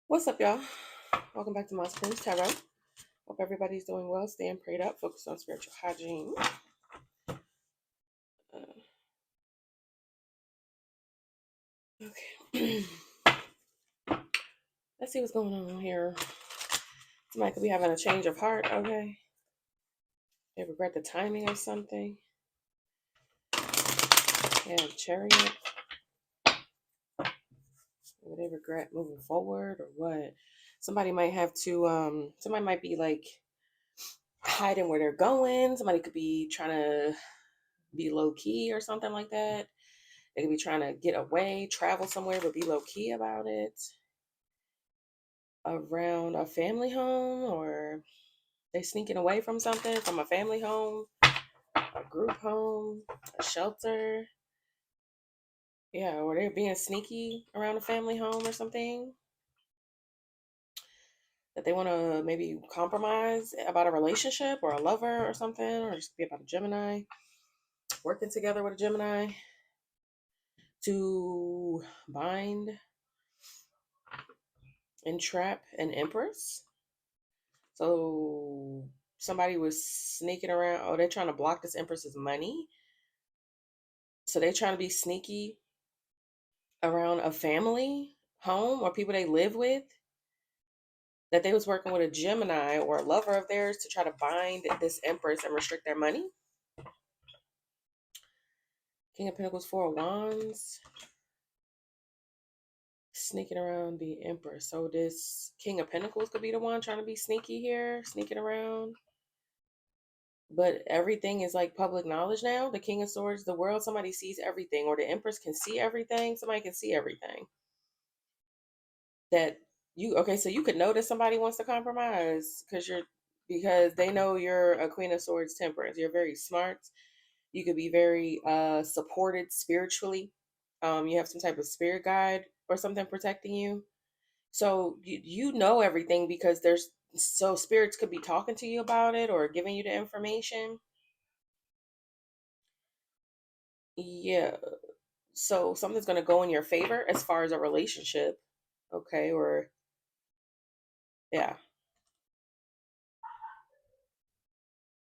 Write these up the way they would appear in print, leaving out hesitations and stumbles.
What's up, y'all? Welcome back to My Springs Tarot. Hope everybody's doing well, staying prayed up, focused on spiritual hygiene. Okay. Let's see what's going on here. Somebody could be having a change of heart, okay? They regret the timing of something. Yeah, chariot. Or they regret moving forward or what? Somebody might have to, somebody might be like hiding where they're going. Somebody could be trying to be low key or something like that. They could be trying to get away, travel somewhere, but be low key about it. Around a family home, or they sneaking away from something, from a family home, a group home, a shelter. Yeah, or they're being sneaky around a family home or something. That they want to maybe compromise about a relationship or a lover or something, or just be about a Gemini. Working together with a Gemini to bind, entrap an Empress. So somebody was sneaking around. Oh, they're trying to block this Empress's money. So they're trying to be sneaky around a family home or people they live with. That they was working with a Gemini or a lover of theirs to try to bind this Empress and restrict their money. King of Pentacles, Four of Wands. Sneaking around the Empress. So this King of Pentacles could be the one trying to be sneaky here, sneaking around. But everything is like public knowledge now. The King of Swords, the world, somebody sees everything, or the Empress can see everything. Somebody can see everything. That you okay, so you could notice somebody wants to compromise because they know you're a Queen of Swords Temperance. You're very smart. You could be very supported spiritually. You have some type of spirit guide or something protecting you. So you know everything because spirits could be talking to you about it or giving you the information. Yeah. So something's going to go in your favor as far as a relationship. Okay. Or, yeah.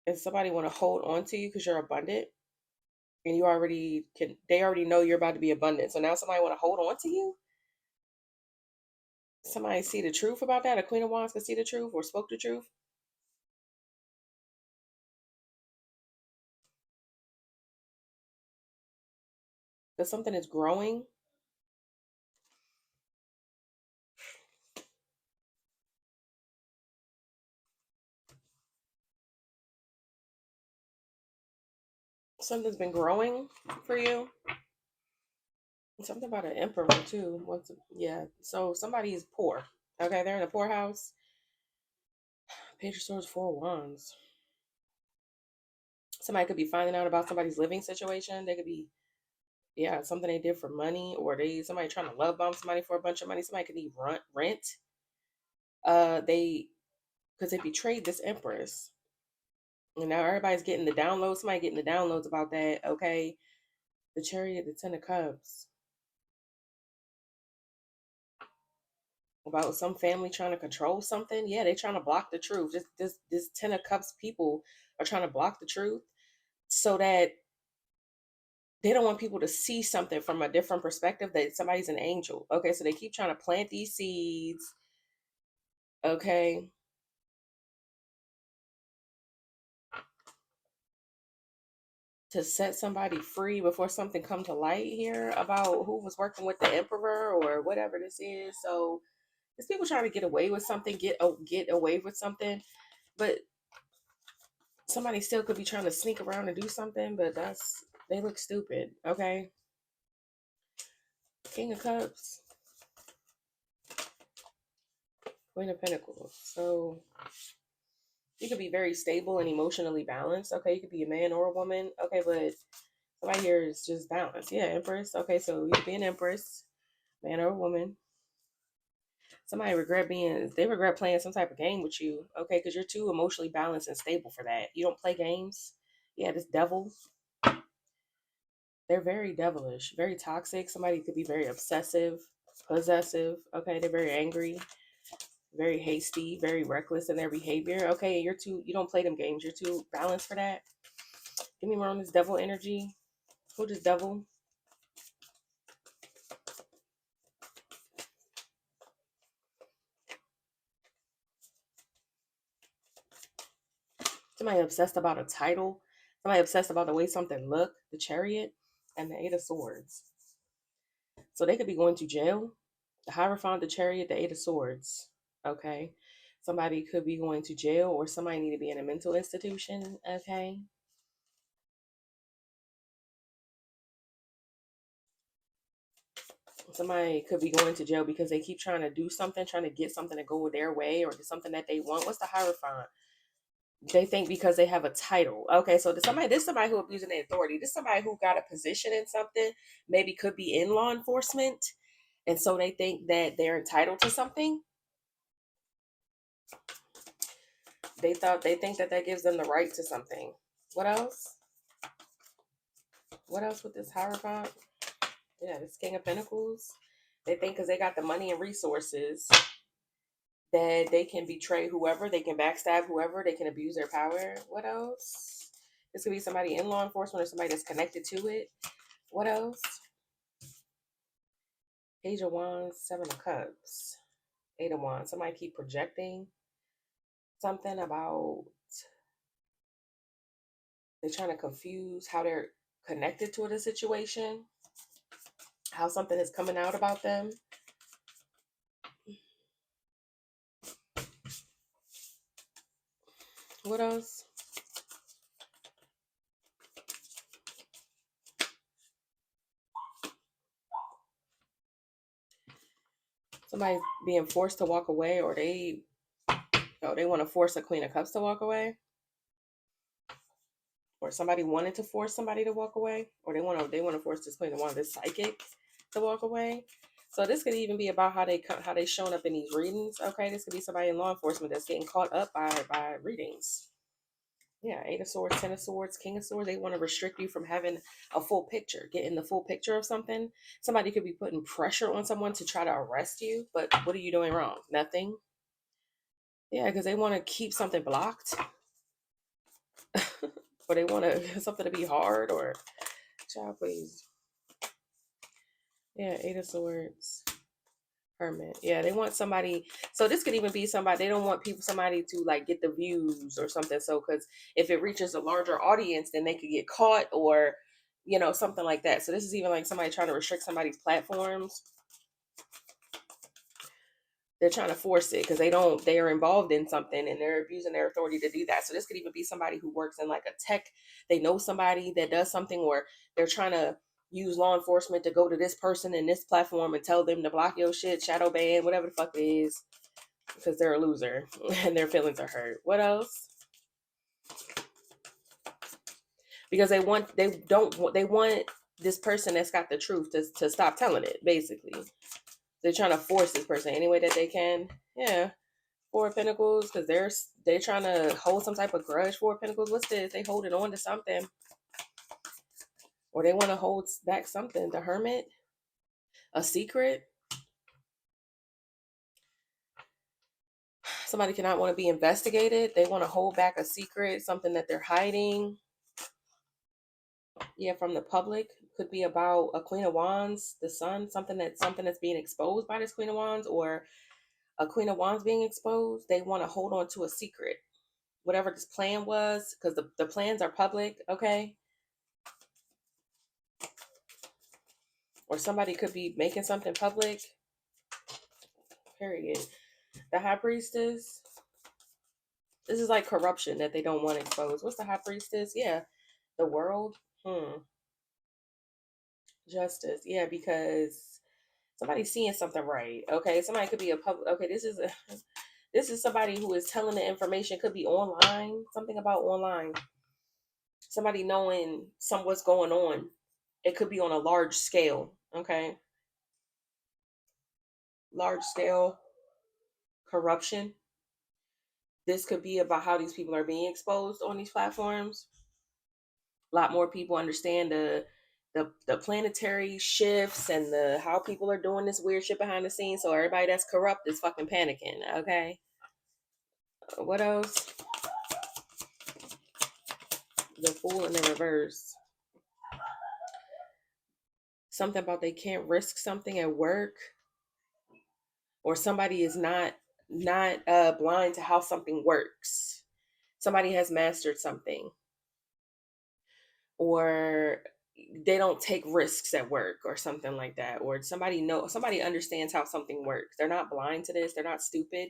If somebody want to hold on to you because you're abundant and they already know you're about to be abundant. So now somebody want to hold on to you. Somebody see the truth about that. A Queen of Wands can see the truth or spoke the truth. That something is growing. Something's been growing for you. Something about an emperor too. Yeah. So somebody is poor. Okay, they're in a poorhouse. Page of Swords, Four of Wands. Somebody could be finding out about somebody's living situation. They could be, yeah, something they did for money, or somebody trying to love bomb somebody for a bunch of money. Somebody could need rent. They because they betrayed this Empress, and now everybody's getting the downloads. Somebody getting the downloads about that. Okay, the Chariot, the Ten of Cups. About some family trying to control something. Yeah, they trying to block the truth. This Ten of Cups people are trying to block the truth so that they don't want people to see something from a different perspective, that somebody's an angel. Okay, so they keep trying to plant these seeds. Okay. To set somebody free before something come to light here about who was working with the emperor or whatever this is. So there's people trying to get away with something, get away with something, but somebody still could be trying to sneak around and do something, but they look stupid. Okay. King of Cups, Queen of Pentacles. So you could be very stable and emotionally balanced. Okay, you could be a man or a woman. Okay, but somebody here is just balanced. Yeah, Empress. Okay, so you could be an Empress, man or a woman. Somebody they regret playing some type of game with you. Okay, because you're too emotionally balanced and stable for that. You don't play games. Yeah, this devil. They're very devilish, very toxic. Somebody could be very obsessive, possessive. Okay, they're very angry. very hasty, very reckless in their behavior. Okay, you don't play them games. You're too balanced for that. Give me more on this devil energy. Who does devil? Somebody obsessed about a title. Somebody obsessed about the way something look. The Chariot and the Eight of Swords. So they could be going to jail. The Hierophant, the Chariot, the Eight of Swords. Okay. Somebody could be going to jail, or somebody need to be in a mental institution. Okay. Somebody could be going to jail because they keep trying to do something, trying to get something to go their way or get something that they want. What's the Hierophant? They think because they have a title. Okay, so this is somebody who abusing their authority. This is somebody who got a position in something, maybe could be in law enforcement, and so they think that they're entitled to something. They think that that gives them the right to something. What else? What else with this Hierophant? Yeah, this King of Pentacles. They think because they got the money and resources that they can betray whoever, they can backstab whoever, they can abuse their power. What else? This could be somebody in law enforcement or somebody that's connected to it. What else? Page of Wands, Seven of Cups, Eight of Wands. Somebody keep projecting something about they're trying to confuse how they're connected to the situation, how something is coming out about them. What else? Somebody being forced to walk away, or they want to force a Queen of Cups to walk away, or somebody wanted to force somebody to walk away, or they want to force this Queen of Wands, this psychic, to walk away. So this could even be about how they shown up in these readings. Okay, this could be somebody in law enforcement that's getting caught up by readings. Yeah, Eight of Swords, Ten of Swords, King of Swords. They want to restrict you from having a full picture, getting the full picture of something. Somebody could be putting pressure on someone to try to arrest you, but what are you doing wrong? Nothing. Yeah, because they want to keep something blocked, or they want something to be hard, or child, please. Yeah, Eight of Swords, Hermit. Yeah, they want somebody. So this could even be somebody. They don't want somebody to like get the views or something. So because if it reaches a larger audience, then they could get caught, or something like that. So this is even like somebody trying to restrict somebody's platforms. They're trying to force it because they are involved in something and they're abusing their authority to do that. So this could even be somebody who works in like a tech. They know somebody that does something, or they're trying to use law enforcement to go to this person in this platform and tell them to block your shit, shadow ban, whatever the fuck it is, because they're a loser and their feelings are hurt. What else? Because they want this person that's got the truth to stop telling it, basically. They're trying to force this person any way that they can. Yeah. Four of Pentacles, because they're trying to hold some type of grudge. Four of Pentacles, what's this? They holding on to something, or they want to hold back something. The Hermit, a secret. Somebody cannot want to be investigated. They want to hold back a secret, something that they're hiding. Yeah, from the public. Could be about a Queen of Wands, the Sun, something that's being exposed by this Queen of Wands, or a Queen of Wands being exposed. They want to hold on to a secret, whatever this plan was, because the plans are public. Okay. Or somebody could be making something public. Period. The High Priestess. This is like corruption that they don't want exposed. What's the High Priestess? Yeah, the world. Justice. Yeah, because somebody's seeing something right. Okay, somebody could be a public. Okay, this is somebody who is telling the information. Could be online. Something about online. Somebody knowing what's going on. It could be on a large scale. Okay, large scale corruption. This could be about how these people are being exposed on these platforms. A lot more people understand the planetary shifts and the how people are doing this weird shit behind the scenes. So everybody that's corrupt is fucking panicking. Okay. What else? The Fool in the reverse. Something about they can't risk something at work, or somebody is not blind to how something works. Somebody has mastered something, or they don't take risks at work or something like that, or somebody understands how something works. They're not blind to this. They're not stupid.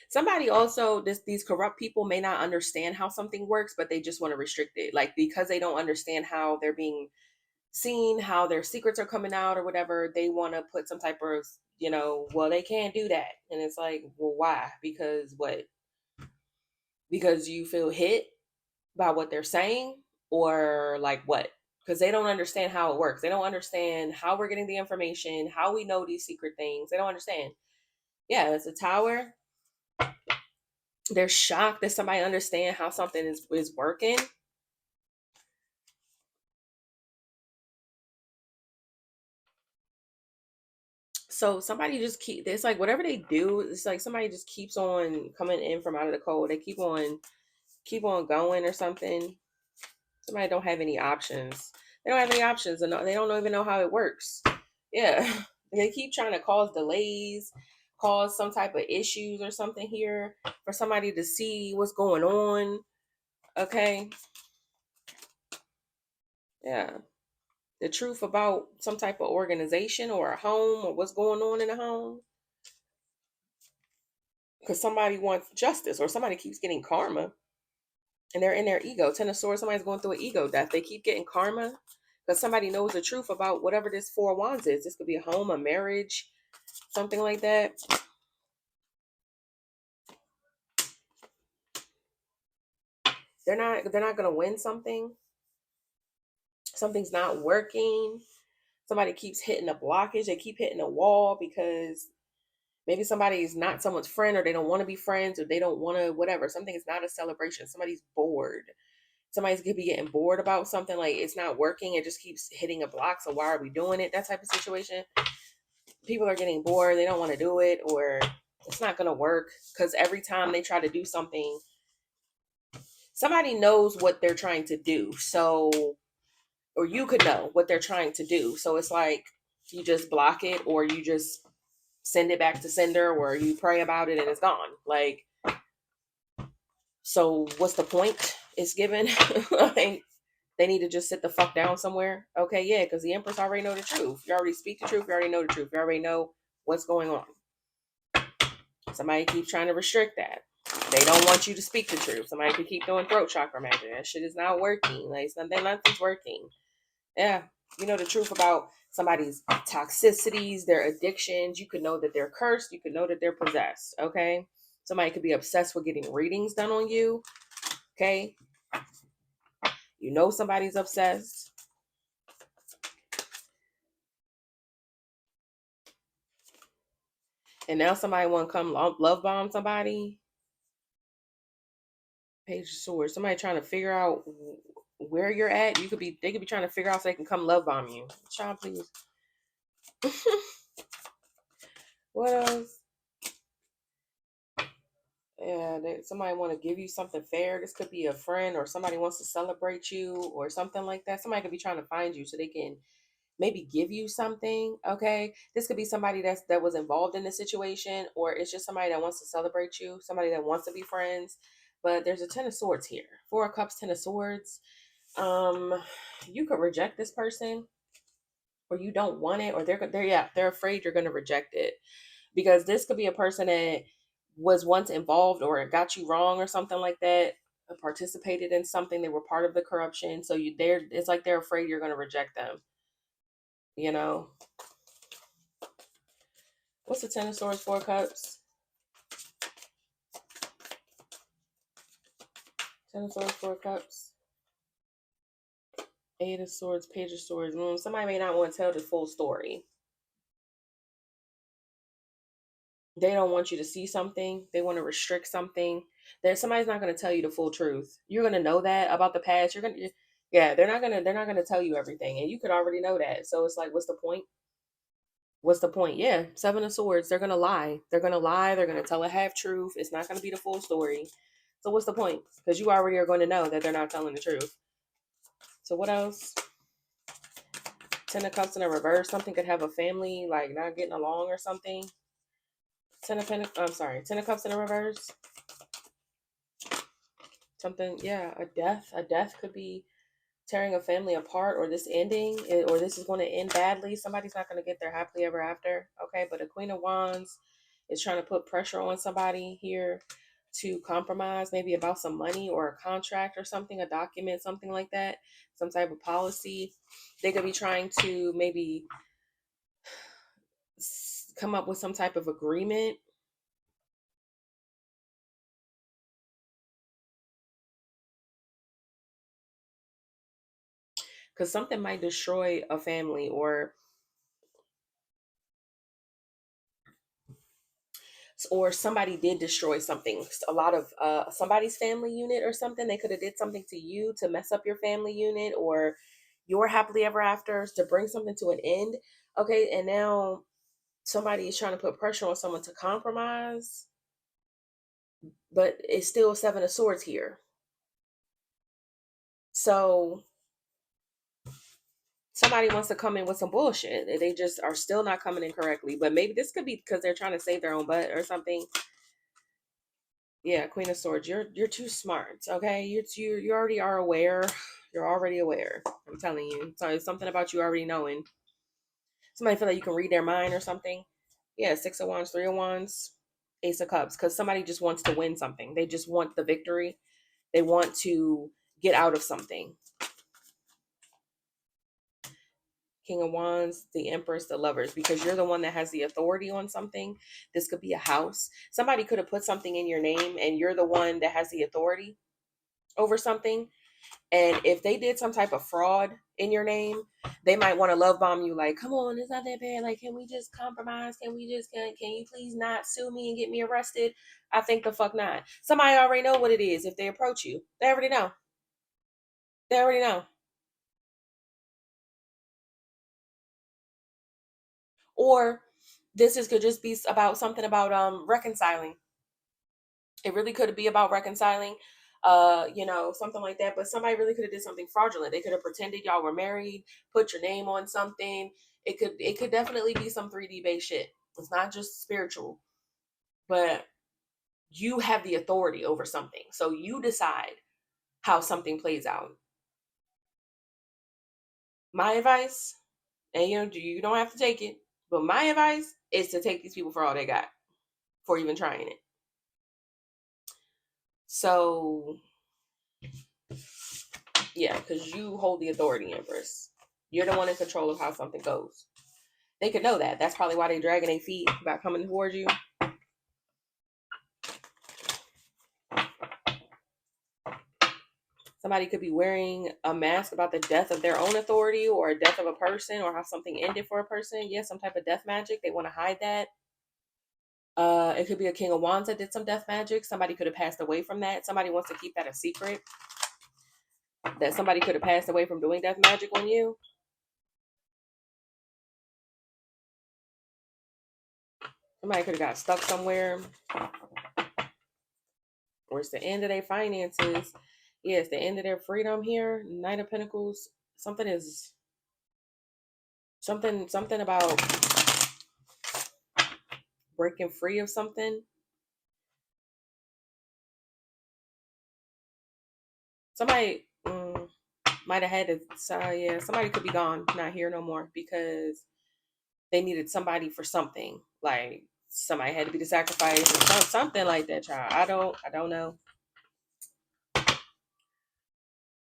Somebody also, these corrupt people may not understand how something works, but they just want to restrict it, like because they don't understand how they're being seen, how their secrets are coming out or whatever. They want to put some type of, well, they can't do that. And it's like, well, why? Because what? Because you feel hit by what they're saying, or like what? Because they don't understand how it works. They don't understand how we're getting the information, how we know these secret things. They don't understand. Yeah, it's a tower. They're shocked that somebody understand how something is working. So somebody just it's like whatever they do, it's like somebody just keeps on coming in from out of the cold. They keep on going or something. Somebody don't have any options. They don't have any options, and they don't even know how it works. Yeah, and they keep trying to cause delays, cause some type of issues or something here for somebody to see what's going on. Okay, yeah, the truth about some type of organization or a home or what's going on in a home, because somebody wants justice or somebody keeps getting karma and they're in their ego. Ten of Swords, somebody's going through an ego death. They keep getting karma because somebody knows the truth about whatever this Four of Wands is. This could be a home, a marriage, something like that. They're not gonna win something. Something's not working. Somebody keeps hitting a blockage. They keep hitting a wall because maybe somebody is not someone's friend, or they don't want to be friends, or they don't want to whatever. Something is not a celebration. Somebody's bored. Somebody's gonna be getting bored about something, like it's not working. It just keeps hitting a block. So why are we doing it? That type of situation. People are getting bored. They don't want to do it, or it's not gonna work because every time they try to do something, somebody knows what they're trying to do. So, or you could know what they're trying to do. So it's like you just block it, or you just send it back to sender, or you pray about it and it's gone. Like, so what's the point? It's given. Like, they need to just sit the fuck down somewhere. Okay, yeah, because the Empress already know the truth. You already speak the truth. You already know the truth. You already know what's going on. Somebody keeps trying to restrict that. They don't want you to speak the truth. Somebody could keep doing throat chakra magic. That shit is not working. Like, nothing's working. Yeah, you know the truth about somebody's toxicities, their addictions. You could know that they're cursed. You could know that they're possessed. Okay, somebody could be obsessed with getting readings done on you. Okay, you know somebody's obsessed. And now somebody want to come love bomb somebody. Page of Swords. Somebody trying to figure out where you're at. They could be trying to figure out so they can come love bomb you. Child, please. What else? Yeah, somebody want to give you something fair. This could be a friend, or somebody wants to celebrate you or something like that. Somebody could be trying to find you so they can maybe give you something. Okay, this could be somebody that was involved in the situation, or it's just somebody that wants to celebrate you, somebody that wants to be friends. But there's a Ten of Swords here. Four of Cups, Ten of Swords. You could reject this person, or you don't want it, or they're afraid you're going to reject it, because this could be a person that was once involved or got you wrong or something like that, or participated in something. They were part of the corruption. So it's like they're afraid you're going to reject them. You know, what's the Ten of Swords, Four of Cups? Ten of Swords, Four of Cups. Eight of Swords, Page of Swords. Somebody may not want to tell the full story. They don't want you to see something. They want to restrict something. Somebody's not going to tell you the full truth. You're going to know that about the past. Yeah, they're not gonna tell you everything, and you could already know that. So it's like, what's the point? What's the point? Yeah, Seven of Swords. They're gonna lie. They're gonna lie. They're gonna tell a half truth. It's not gonna be the full story. So what's the point? Because you already are going to know that they're not telling the truth. So what else? Ten of Cups in a reverse. Something could have a family like not getting along or something. I'm sorry. Ten of Cups in a reverse. Something. Yeah, a death. A death could be tearing a family apart, or this ending, or this is going to end badly. Somebody's not going to get their happily ever after. Okay, but the Queen of Wands is trying to put pressure on somebody here to compromise, maybe about some money or a contract or something, a document, something like that, some type of policy. They could be trying to maybe come up with some type of agreement. Because something might destroy a family, or somebody did destroy something, a lot of somebody's family unit or something. They could have did something to you to mess up your family unit or your happily ever afters, to bring something to an end. Okay, and now somebody is trying to put pressure on someone to compromise, but it's still Seven of Swords here. So somebody wants to come in with some bullshit. They just are still not coming in correctly, but maybe this could be because they're trying to save their own butt or something. Yeah, Queen of Swords. You're too smart. Okay, you already are aware. You're already aware. I'm telling you. So it's something about you already knowing. Somebody feel like you can read their mind or something. Yeah, Six of Wands, Three of Wands, Ace of Cups. Because somebody just wants to win something. They just want the victory. They want to get out of something. King of Wands, the Empress, the Lovers, because you're the one that has the authority on something. This could be a house. Somebody could have put something in your name and you're the one that has the authority over something. And if they did some type of fraud in your name, they might want to love bomb you like, come on, it's not that bad. Like, can we just compromise? Can you please not sue me and get me arrested? I think the fuck not. Somebody already know what it is if they approach you. They already know. They already know. Or could just be about something about reconciling. It really could be about reconciling, something like that. But somebody really could have did something fraudulent. They could have pretended y'all were married, put your name on something. It could definitely be some 3D based shit. It's not just spiritual, but you have the authority over something. So you decide how something plays out. My advice, and you don't have to take it, but my advice is to take these people for all they got for even trying it. So yeah, because you hold the authority, Empress. You're the one in control of how something goes. They could know that. That's probably why they dragging their feet about coming towards you. Somebody could be wearing a mask about the death of their own authority or a death of a person or how something ended for a person. Yeah, some type of death magic. They want to hide that. It could be a King of Wands that did some death magic. Somebody could have passed away from that. Somebody wants to keep that a secret. That somebody could have passed away from doing death magic on you. Somebody could have got stuck somewhere. Or it's the end of their finances. Yeah, it's the end of their freedom here. Knight of Pentacles. Something about breaking free of something. Somebody might have had to. Yeah, somebody could be gone, not here no more because they needed somebody for something. Like somebody had to be the sacrifice or something like that. Child, I don't know.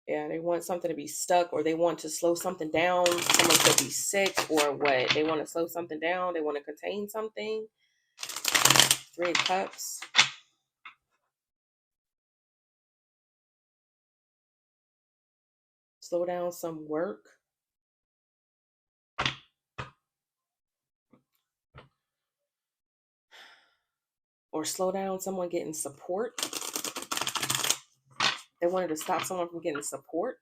Yeah, they want something to be stuck, or they want to slow something down. Someone could be sick, or what? They want to slow something down. They want to contain something. Three of Cups. Slow down some work. Or slow down someone getting support. They wanted to stop someone from getting support.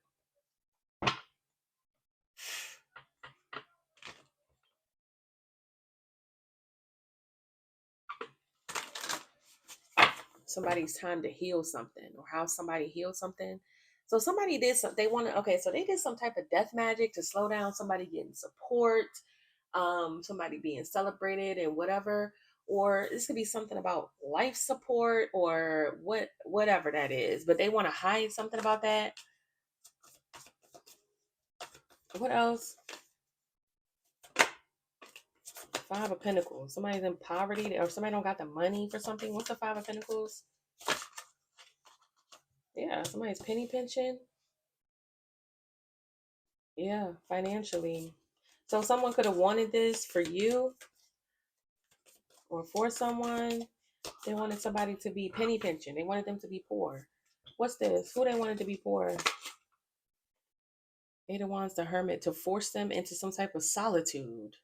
somebody's time to heal something, or how somebody healed something. So somebody did some, they want to, okay, so they did some type of death magic to slow down somebody getting support, somebody being celebrated and whatever. Or this could be something about life support or whatever that is, but they want to hide something about that. What else? Five of Pentacles. Somebody's in poverty, or somebody don't got the money for something. What's the Five of Pentacles? Yeah, somebody's penny pinching. Yeah, financially. So someone could have wanted this for you or for someone. They wanted somebody to be penny pinching. They wanted them to be poor. What's this? Who they wanted to be poor? Eight of Wands, the Hermit, to force them into some type of solitude,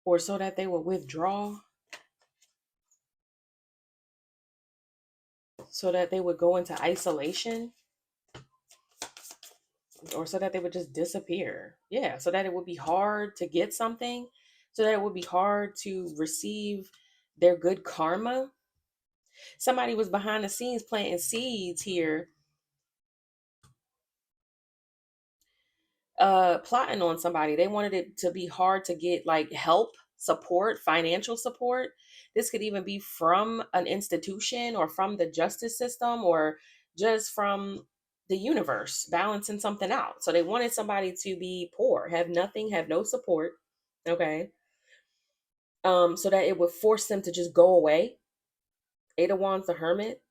or so that they would withdraw, so that they would go into isolation, or so that they would just disappear. Yeah, so that it would be hard to get something, so that it would be hard to receive their good karma. Somebody was behind the scenes planting seeds here, plotting on somebody. They wanted it to be hard to get like help, support, financial support. This could even be from an institution or from the justice system or just from the universe balancing something out. So they wanted somebody to be poor, have nothing, have no support. Okay. So that it would force them to just go away. Eight of Wands, the Hermit.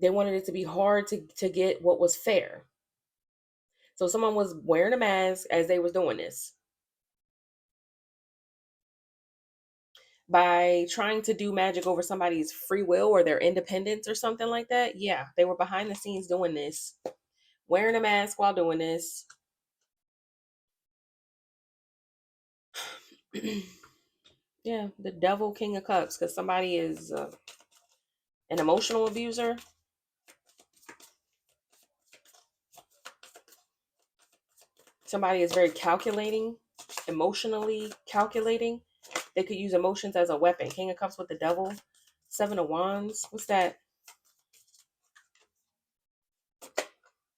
They wanted it to be hard to get what was fair. So someone was wearing a mask as they was doing this, by trying to do magic over somebody's free will or their independence or something like that. Yeah, they were behind the scenes doing this, wearing a mask while doing this. Yeah, the Devil, King of Cups, because somebody is an emotional abuser. Somebody is very calculating, emotionally calculating. They could use emotions as a weapon. King of Cups with the Devil. Seven of Wands. What's that?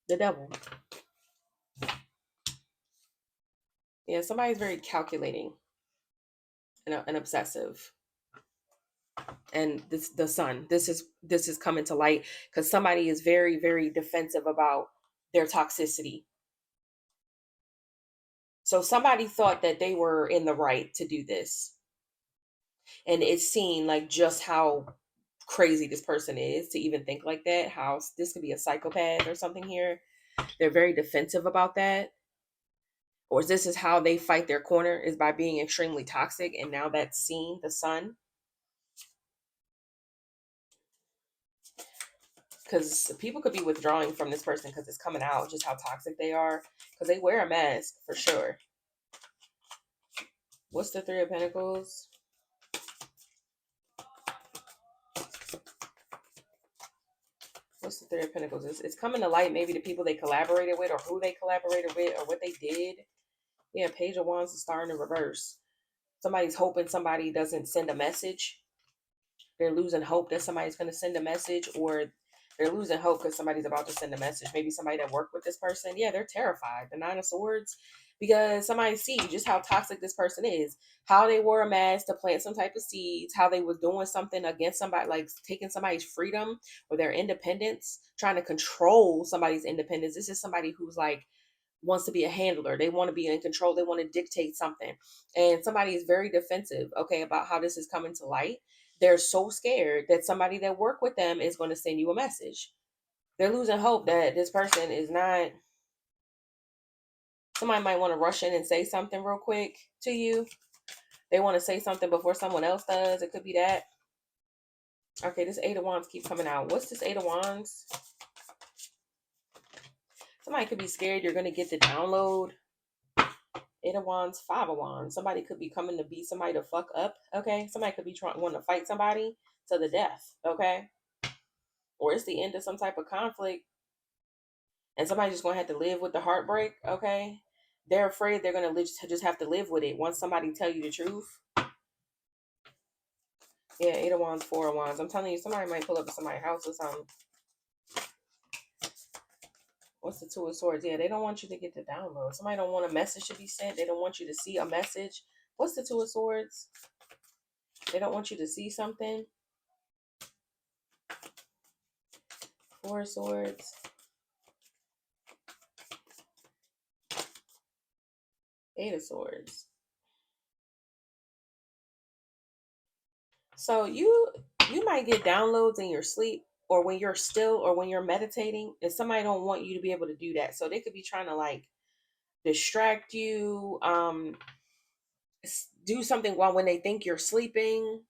The Devil. Yeah, somebody's very calculating and obsessive. And this, the Sun, this is coming to light because somebody is very, very defensive about their toxicity. So somebody thought that they were in the right to do this, and it's seen like just how crazy this person is to even think like that, how this could be a psychopath or something here. They're very defensive about that. Or this is how they fight their corner, is by being extremely toxic, and now that's seen, the Sun. Because people could be withdrawing from this person because it's coming out just how toxic they are, because they wear a mask for sure. What's the Three of Pentacles? What's the Three of Pentacles? It's coming to light, maybe the people they collaborated with, or who they collaborated with, or what they did. Yeah, Page of Wands is starting to reverse. Somebody's hoping somebody doesn't send a message. They're losing hope that somebody's going to send a message, or they're losing hope because somebody's about to send a message. Maybe somebody that worked with this person. Yeah, they're terrified. The Nine of Swords, because somebody sees just how toxic this person is, how they wore a mask to plant some type of seeds, how they was doing something against somebody, like taking somebody's freedom or their independence, trying to control somebody's independence. This is somebody who's like wants to be a handler. They want to be in control. They want to dictate something. And somebody is very defensive, okay, about how this is coming to light. They're so scared that somebody that worked with them is going to send you a message. They're losing hope that this person is not. Somebody might want to rush in and say something real quick to you. They want to say something before someone else does. It could be that. Okay, this Eight of Wands keep coming out. What's this Eight of Wands? Somebody could be scared you're going to get the download. Eight of Wands, Five of Wands. Somebody could be coming to beat somebody to fuck up. Okay, somebody could be trying wanting to fight somebody to the death. Okay, or it's the end of some type of conflict, and somebody's just gonna have to live with the heartbreak. Okay, they're afraid they're gonna just have to live with it once somebody tell you the truth. Yeah, 8 of Wands, 4 of Wands. I'm telling you, somebody might pull up to somebody's house or something. What's the 2 of Swords? Yeah, they don't want you to get the download. Somebody don't want a message to be sent. They don't want you to see a message. What's the 2 of Swords? They don't want you to see something. 4 of Swords. 8 of Swords. So you might get downloads in your sleep, or when you're still, or when you're meditating, and somebody don't want you to be able to do that. So they could be trying to like distract you, do something while when they think you're sleeping,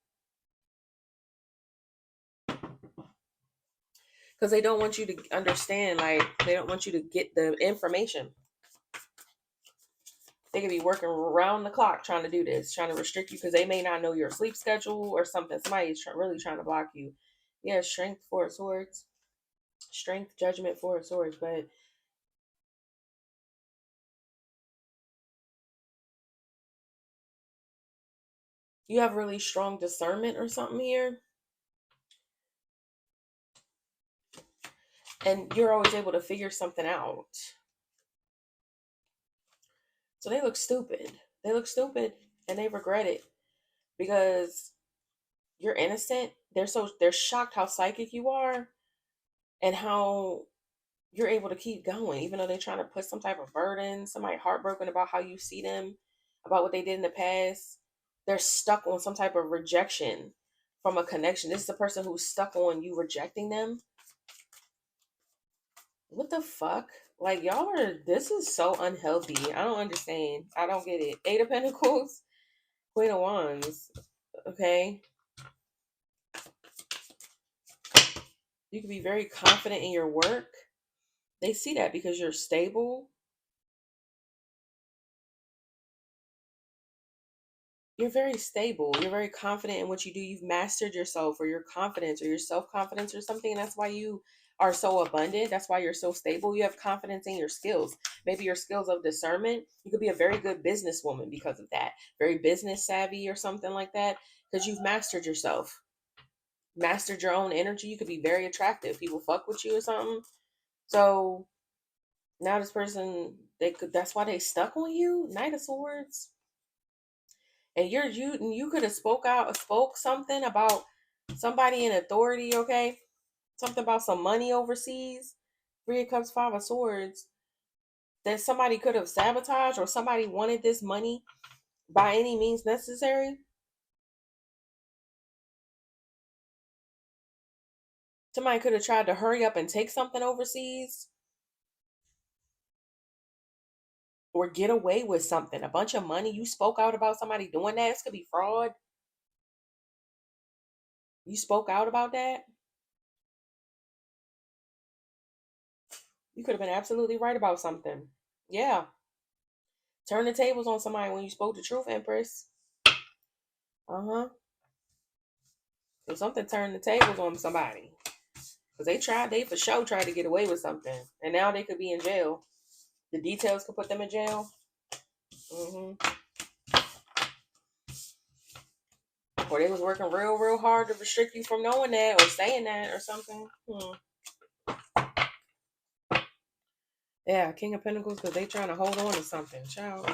because they don't want you to understand. Like they don't want you to get the information. They could be working around the clock trying to do this, trying to restrict you because they may not know your sleep schedule or something. Somebody's really trying to block you. Yeah, strength, 4 of Swords. Strength, judgment, 4 of Swords. But you have really strong discernment or something here. And you're always able to figure something out. So they look stupid. They look stupid and they regret it because you're innocent. They're shocked how psychic you are and how you're able to keep going, even though they're trying to put some type of burden, somebody heartbroken about how you see them, about what they did in the past. They're stuck on some type of rejection from a connection. This is the person who's stuck on you rejecting them. What the fuck? Like, y'all are, this is so unhealthy. I don't understand. I don't get it. 8 of Pentacles, Queen of Wands. Okay. You can be very confident in your work. They see that because you're stable. You're very stable. You're very confident in what you do. You've mastered yourself or your confidence or your self-confidence or something. And that's why you are so abundant. That's why you're so stable. You have confidence in your skills. Maybe your skills of discernment. You could be a very good businesswoman because of that. Very business savvy or something like that. Because you've mastered yourself. Mastered your own energy. You could be very attractive. People fuck with you or something. So now this person, that's why they stuck on you. Knight of Swords. And you could have spoke something about somebody in authority, okay? Something about some money overseas. 3 of Cups, 5 of Swords. That somebody could have sabotaged, or somebody wanted this money by any means necessary. Somebody could have tried to hurry up and take something overseas or get away with something. A bunch of money. You spoke out about somebody doing that. This could be fraud. You spoke out about that. You could have been absolutely right about something. Yeah. Turn the tables on somebody when you spoke the truth, Empress. Uh-huh. So something turned the tables on somebody. Because they for sure tried to get away with something. And now they could be in jail. The details could put them in jail. Mm-hmm. Or they was working real, real hard to restrict you from knowing that or saying that or something. Yeah, King of Pentacles, because they trying to hold on to something. Child.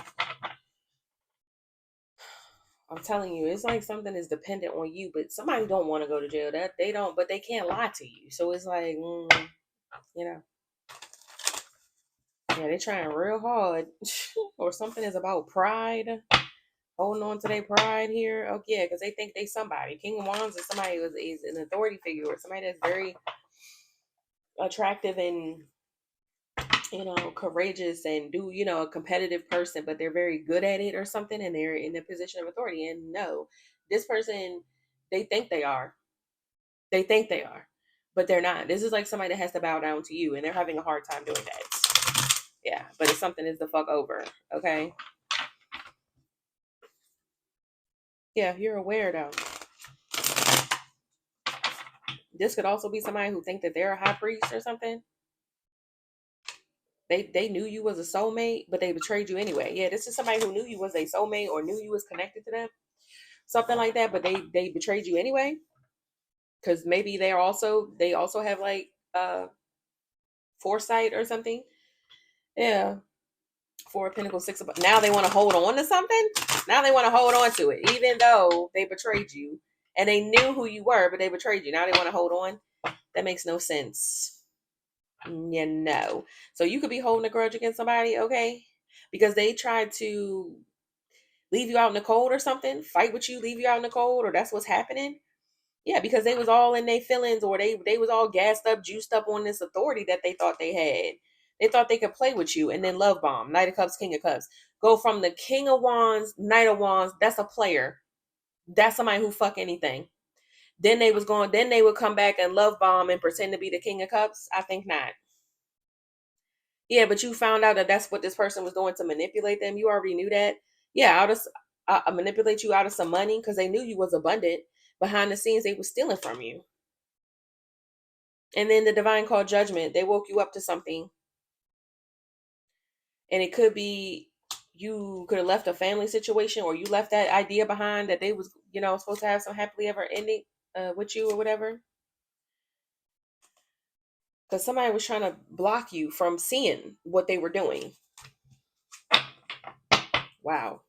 I'm telling you, it's like something is dependent on you, but somebody don't want to go to jail. That they don't, but they can't lie to you. So it's like, you know, yeah, they trying real hard. Or something is about pride, holding on to their pride here. Oh yeah, because they think they somebody. King of Wands is somebody who is an authority figure or somebody that's very attractive and courageous and a competitive person, but they're very good at it or something, and they're in a position of authority. And no, this person, they think they are. They think they are, but they're not. This is like somebody that has to bow down to you, and they're having a hard time doing that. Yeah, but if something is the fuck over, okay? Yeah, you're aware though. This could also be somebody who think that they're a high priest or something. They knew you was a soulmate, but they betrayed you anyway. Yeah, this is somebody who knew you was a soulmate or knew you was connected to them. something like that, but they betrayed you anyway. Because maybe they also have like foresight or something. Yeah. Four of Pentacles, Six of now they want to hold on to something. Now they want to hold on to it, even though they betrayed you and they knew who you were, but they betrayed you. Now they want to hold on. That makes no sense. You know. So you could be holding a grudge against somebody, okay? Because they tried to leave you out in the cold or something, fight with you, leave you out in the cold, or that's what's happening. Yeah, because they was all in their feelings, or they was all gassed up, juiced up on this authority that they thought they had. They thought they could play with you, and then love bomb, Knight of Cups, King of Cups. Go from the King of Wands, Knight of Wands. That's a player. That's somebody who fuck anything. Then they would come back and love bomb and pretend to be the King of Cups. I think not. Yeah, but you found out that that's what this person was doing to manipulate them. You already knew that. Yeah, manipulate you out of some money because they knew you was abundant. Behind the scenes, they were stealing from you. And then the divine called judgment. They woke you up to something. And it could be you could have left a family situation, or you left that idea behind that they was, supposed to have some happily ever ending with you or whatever. Because somebody was trying to block you from seeing what they were doing. Wow.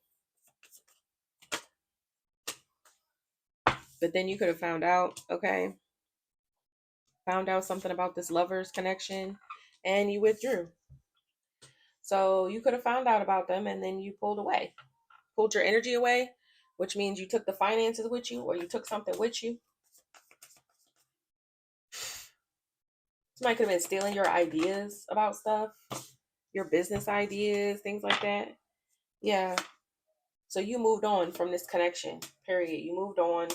But then you could have found out, okay, found out something about this lover's connection and you withdrew. So you could have found out about them and then you pulled your energy away, which means you took the finances with you or you took something with you. Somebody could have been stealing your ideas about stuff, your business ideas, things like that. Yeah. So you moved on from this connection, period. You moved on,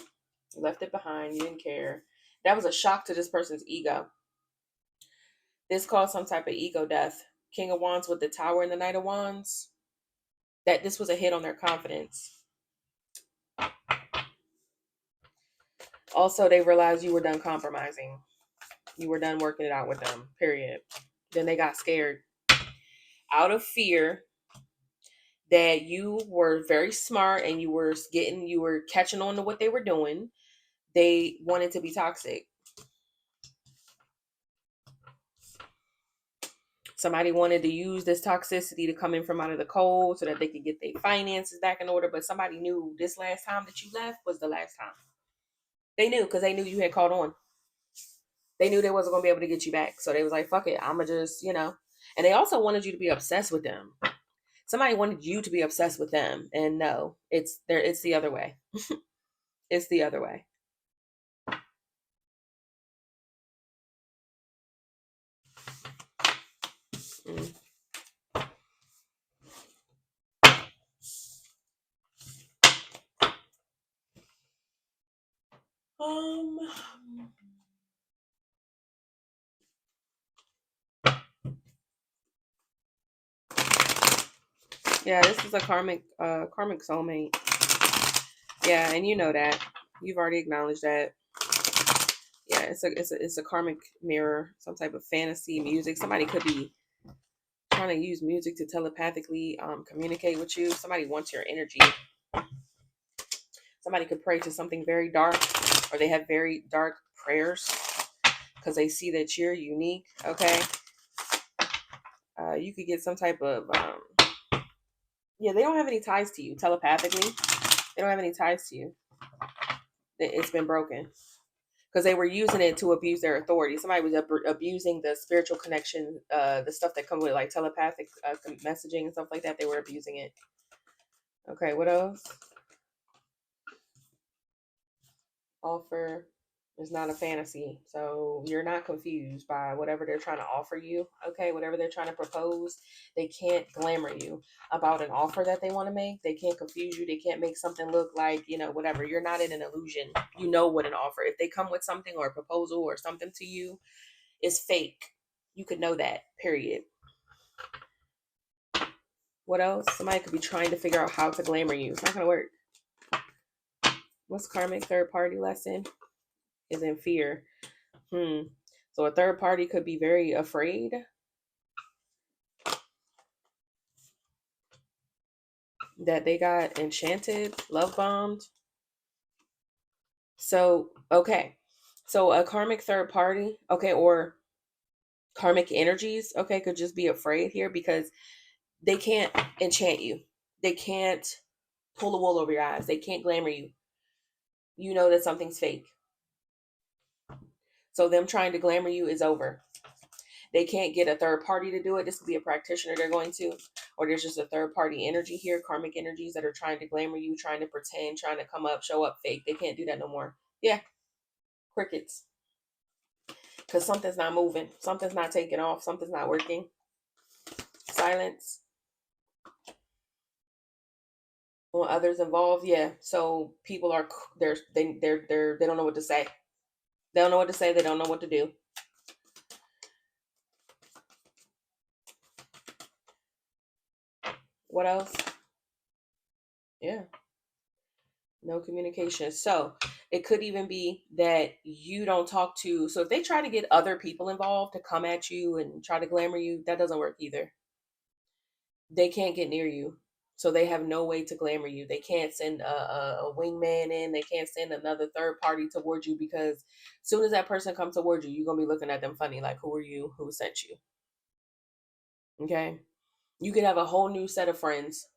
you left it behind, you didn't care. That was a shock to this person's ego. This caused some type of ego death. King of Wands with the Tower and the Knight of Wands. That this was a hit on their confidence. Also, they realized you were done compromising. You were done working it out with them, period. Then they got scared out of fear that you were very smart and you were catching on to what they were doing. They wanted to be toxic. Somebody wanted to use this toxicity to come in from out of the cold so that they could get their finances back in order. But somebody knew this last time that you left was the last time. They knew because they knew you had caught on. They knew they wasn't going to be able to get you back. So they was like, fuck it. I'm going to just, And they also wanted you to be obsessed with them. Somebody wanted you to be obsessed with them. And no, it's the other way. It's the other way. Mm. Um, yeah, this is a karmic soulmate. Yeah, and you know that. You've already acknowledged that. Yeah, it's a karmic mirror, some type of fantasy music. Somebody could be trying to use music to telepathically communicate with you. Somebody wants your energy. Somebody could pray to something very dark, or they have very dark prayers because they see that you're unique. Okay, you could get some type of yeah. They don't have any ties to you telepathically. They don't have any ties to you. It's been broken because they were using it to abuse their authority. Somebody was abusing the spiritual connection, the stuff that comes with like telepathic messaging and stuff like that. They were abusing it. Okay, what else? Offer is not a fantasy. So you're not confused by whatever they're trying to offer you. Okay, whatever they're trying to propose, they can't glamour you about an offer that they want to make. They can't confuse you. They can't make something look like, whatever. You're not in an illusion. You know what an offer. If they come with something or a proposal or something to you, it's fake. You could know that, period. What else? Somebody could be trying to figure out how to glamour you. It's not going to work. What's karmic third party lesson? Is in fear. So a third party could be very afraid that they got enchanted, love bombed. So, okay. So a karmic third party, okay, or karmic energies, okay, could just be afraid here because they can't enchant you. They can't pull the wool over your eyes. They can't glamour you. You know that something's fake. So them trying to glamour you is over. They can't get a third party to do it. This could be a practitioner they're going to, or there's just a third party energy here, karmic energies that are trying to glamour you, trying to pretend, trying to come up, show up fake. They can't do that no more. Yeah, crickets. Because something's not moving, something's not taking off, something's not working. Silence when others involved. Yeah, so people are they don't know what to say. They don't know what to say. They don't know what to do. What else? Yeah, no communication. So it could even be that you don't talk to. So if they try to get other people involved to come at you and try to glamour you, that doesn't work either. They can't get near you. So they have no way to glamour you. They can't send a wingman in. They can't send another third party towards you because as soon as that person comes towards you, you're going to be looking at them funny. Like, who are you? Who sent you? Okay. You could have a whole new set of friends.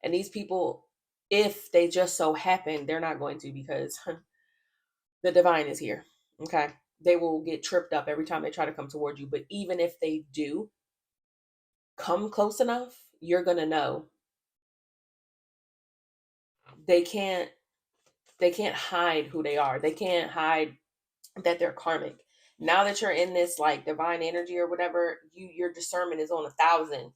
And these people, if they just so happen, they're not going to because the divine is here. Okay. They will get tripped up every time they try to come towards you. But even if they do come close enough, you're going to know they can't they can't hide who they are. They can't hide that they're karmic. Now that you're in this like divine energy or whatever, your discernment is on 1,000.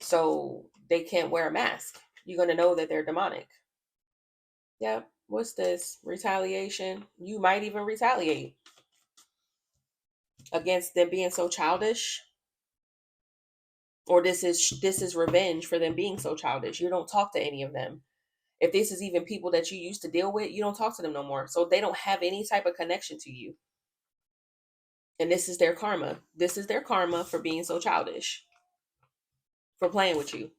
So they can't wear a mask. You're gonna know that they're demonic. Yep. What's this? Retaliation. You might even retaliate against them being so childish. Or this is revenge for them being so childish. You don't talk to any of them. If this is even people that you used to deal with, you don't talk to them no more. So they don't have any type of connection to you. And this is their karma. This is their karma for being so childish, for playing with you.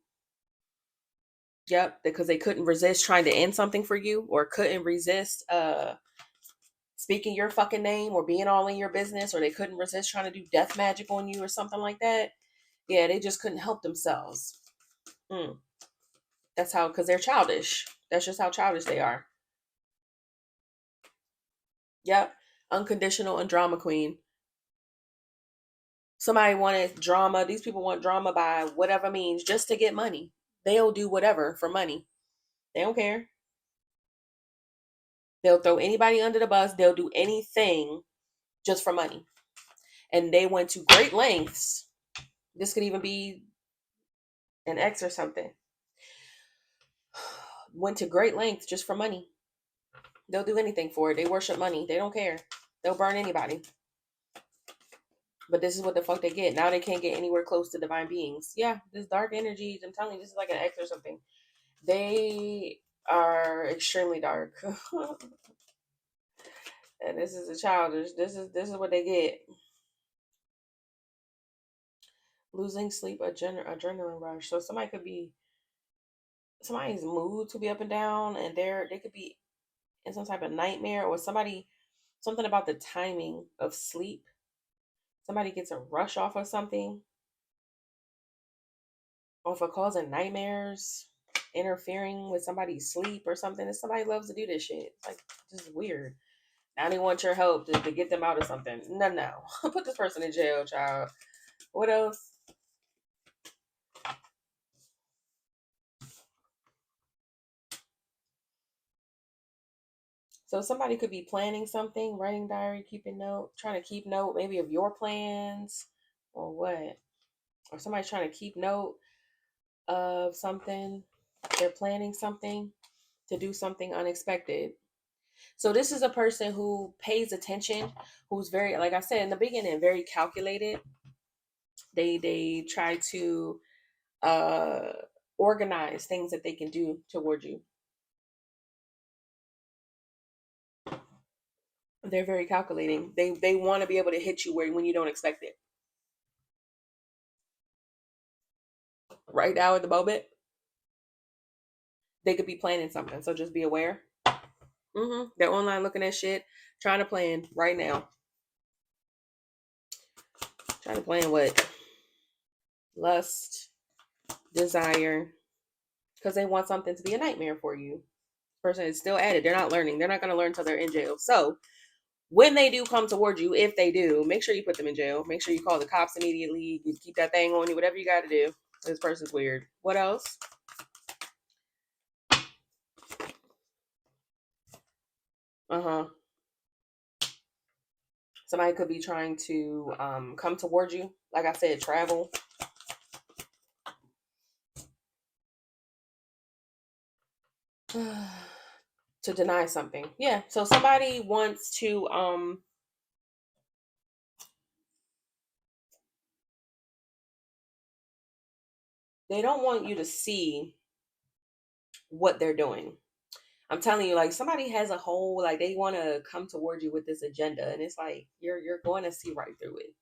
Yep, because they couldn't resist trying to end something for you, or couldn't resist speaking your fucking name, or being all in your business, or they couldn't resist trying to do death magic on you or something like that. Yeah, they just couldn't help themselves. Mm. That's how, because they're childish. That's just how childish they are. Yep, unconditional and drama queen. Somebody wanted drama. These people want drama by whatever means just to get money. They'll do whatever for money. They don't care. They'll throw anybody under the bus. They'll do anything just for money. And they went to great lengths. This could even be an ex or something. Went to great lengths just for money. They'll do anything for it. They worship money. They don't care. They'll burn anybody. But this is what the fuck they get. Now they can't get anywhere close to divine beings. Yeah, this dark energy, I'm telling you, this is like an ex or something. They are extremely dark. And this is a childish. This is what they get. Losing sleep, adrenaline rush. So somebody could be somebody's mood to be up and down, and they could be in some type of nightmare, or something about the timing of sleep. Somebody gets a rush off of something, off of causing nightmares, interfering with somebody's sleep or something. And somebody loves to do this shit. It's like, this is weird. Now they want your help to get them out of something. No. Put this person in jail, child. What else? So somebody could be planning something, writing diary, keeping note, trying to keep note maybe of your plans or what. Or somebody's trying to keep note of something. They're planning something to do something unexpected. So this is a person who pays attention, who's very, like I said in the beginning, very calculated. They try to uh organize things that they can do toward you. They're very calculating. They want to be able to hit you when you don't expect it. Right now at the moment, they could be planning something. So just be aware. They're online looking at shit, trying to plan right now. Trying to plan what? Lust, desire, because they want something to be a nightmare for you. Person is still at it. They're not learning. They're not going to learn until they're in jail. So when they do come towards you, if they do, make sure you put them in jail. Make sure you call the cops immediately. You keep that thing on you, whatever you got to do. This person's weird. What else? Uh-huh. Somebody could be trying to come towards you. Like I said, travel. To deny something. Yeah. So somebody wants to they don't want you to see what they're doing. I'm telling you, like somebody has a whole like they want to come towards you with this agenda, and it's like you're going to see right through it.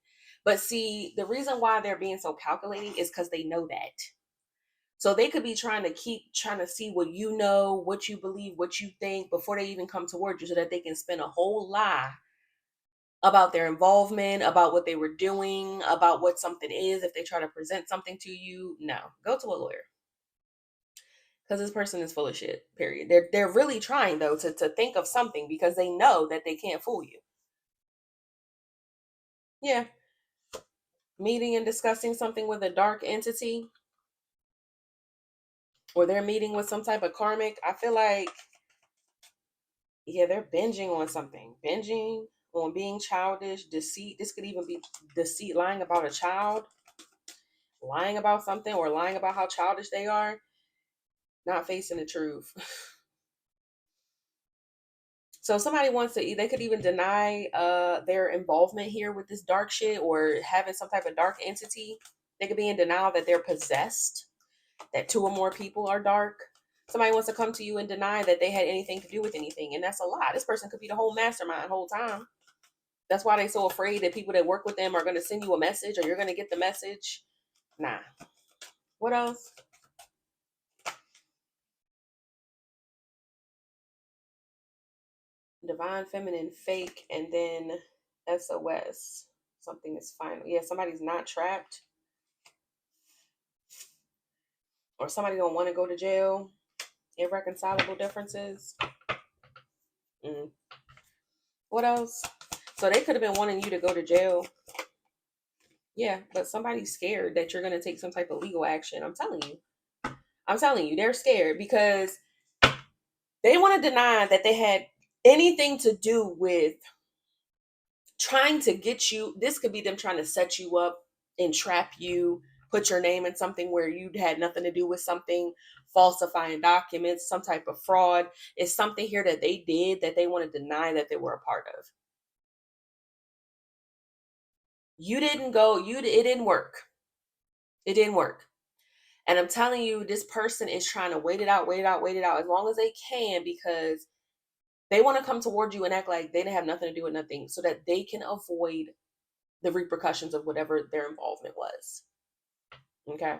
But see, the reason why they're being so calculating is because they know that. So they could be trying to keep trying to see what you know, what you believe, what you think before they even come towards you, so that they can spin a whole lie about their involvement, about what they were doing, about what something is. If they try to present something to you, no, go to a lawyer. Because this person is full of shit. Period. They're really trying though to think of something because they know that they can't fool you. Yeah, meeting and discussing something with a dark entity, or they're meeting with some type of karmic. I feel like yeah, they're binging on something, binging on being childish, deceit. This could even be deceit, lying about a child, lying about something, or lying about how childish they are, not facing the truth. So if somebody wants to, they could even deny their involvement here with this dark shit or having some type of dark entity. They could be in denial that they're possessed, that two or more people are dark. Somebody wants to come to you and deny that they had anything to do with anything, and that's a lie. This person could be the whole mastermind the whole time. That's why they're so afraid that people that work with them are going to send you a message or you're going to get the message. Nah. What else? Divine feminine fake, and then SOS. Something is final. Yeah, somebody's not trapped, or somebody don't want to go to jail. Irreconcilable differences. Mm. What else? So they could have been wanting you to go to jail. Yeah, but somebody's scared that you're going to take some type of legal action. I'm telling you. I'm telling you, they're scared because they want to deny that they had anything to do with trying to get you. This could be them trying to set you up, entrap you, put your name in something where you had nothing to do with something, falsifying documents, some type of fraud. It's something here that they did that they want to deny that they were a part of. You didn't go, it didn't work. It didn't work. And I'm telling you, this person is trying to wait it out, wait it out, wait it out as long as they can, because they want to come towards you and act like they didn't have nothing to do with nothing so that they can avoid the repercussions of whatever their involvement was. Okay.